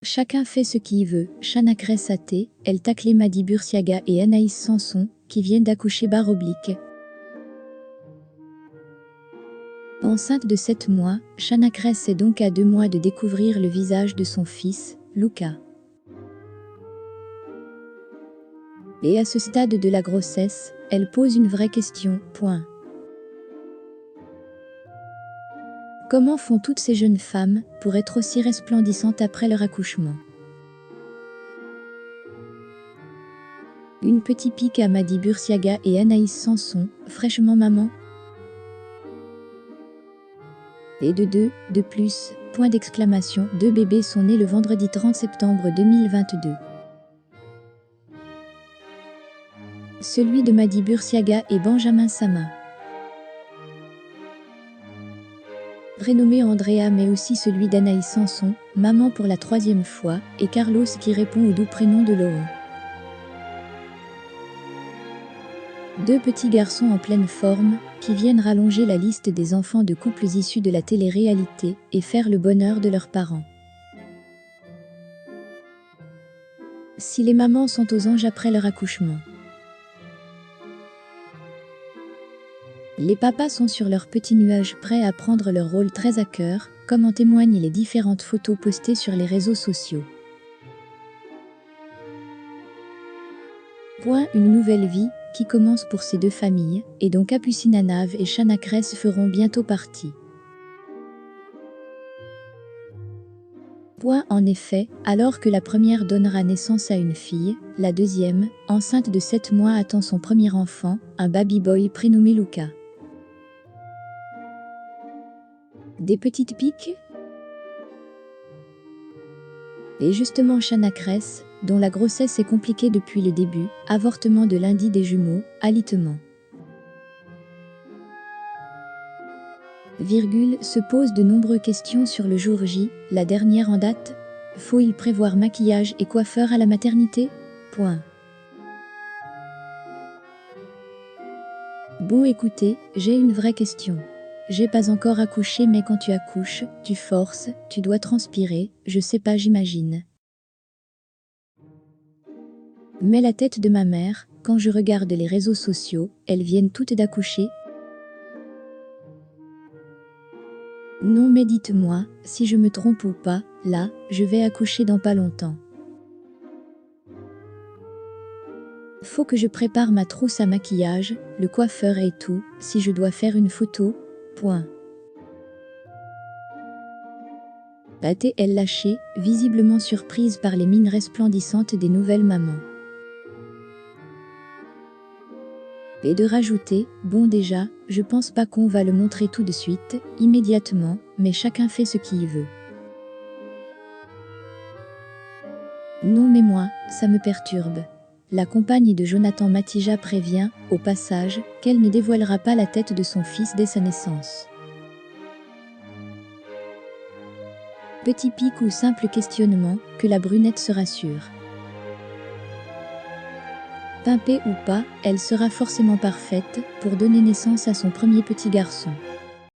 Chacun fait ce qu'il veut. Shana Cressaté, El Taklé Madi Bursiaga et Anaïs Sanson, qui viennent d'accoucher /. Enceinte de 7 mois, Shana Cress est donc à 2 mois de découvrir le visage de son fils, Luca. Et à ce stade de la grossesse, elle pose une vraie question. Comment font toutes ces jeunes femmes pour être aussi resplendissantes après leur accouchement? Une petite pique à Madi Bursiaga et Anaïs Sanson, fraîchement maman. Et de plus, point d'exclamation, 2 bébés sont nés le vendredi 30 septembre 2022. Celui de Madi Bursiaga et Benjamin Sama. Prénommé Andrea, mais aussi celui d'Anaïs Sanson, maman pour la 3e fois, et Carlos qui répond au doux prénom de Laurent. 2 petits garçons en pleine forme, qui viennent rallonger la liste des enfants de couples issus de la télé-réalité et faire le bonheur de leurs parents. Si les mamans sont aux anges après leur accouchement, les papas sont sur leur petit nuage prêts à prendre leur rôle très à cœur, comme en témoignent les différentes photos postées sur les réseaux sociaux. Une nouvelle vie qui commence pour ces 2 familles, et dont Capucine Anave et Shana Cress feront bientôt partie. En effet, alors que la première donnera naissance à une fille, la deuxième, enceinte de 7 mois, attend son premier enfant, un baby boy prénommé Luca. Des petites piques? Et justement Shana Cress, dont la grossesse est compliquée depuis le début, avortement de lundi des jumeaux, alitement. Se pose de nombreuses questions sur le jour J, la dernière en date. Faut-il prévoir maquillage et coiffeur à la maternité? Bon écoutez, j'ai une vraie question. J'ai pas encore accouché, mais quand tu accouches, tu forces, tu dois transpirer, je sais pas, j'imagine. Mais la tête de ma mère, quand je regarde les réseaux sociaux, elles viennent toutes d'accoucher. Non, mais dites-moi, si je me trompe ou pas, là, je vais accoucher dans pas longtemps. Faut que je prépare ma trousse à maquillage, le coiffeur et tout, si je dois faire une photo. A-t-elle lâché, visiblement surprise par les mines resplendissantes des nouvelles mamans. Et de rajouter, bon déjà, je pense pas qu'on va le montrer tout de suite, immédiatement, mais chacun fait ce qu'il veut. Non mais moi, ça me perturbe. La compagne de Jonathan Matija prévient, au passage, qu'elle ne dévoilera pas la tête de son fils dès sa naissance. Petit pic ou simple questionnement, que la brunette se rassure. Pimpée ou pas, elle sera forcément parfaite pour donner naissance à son premier petit garçon.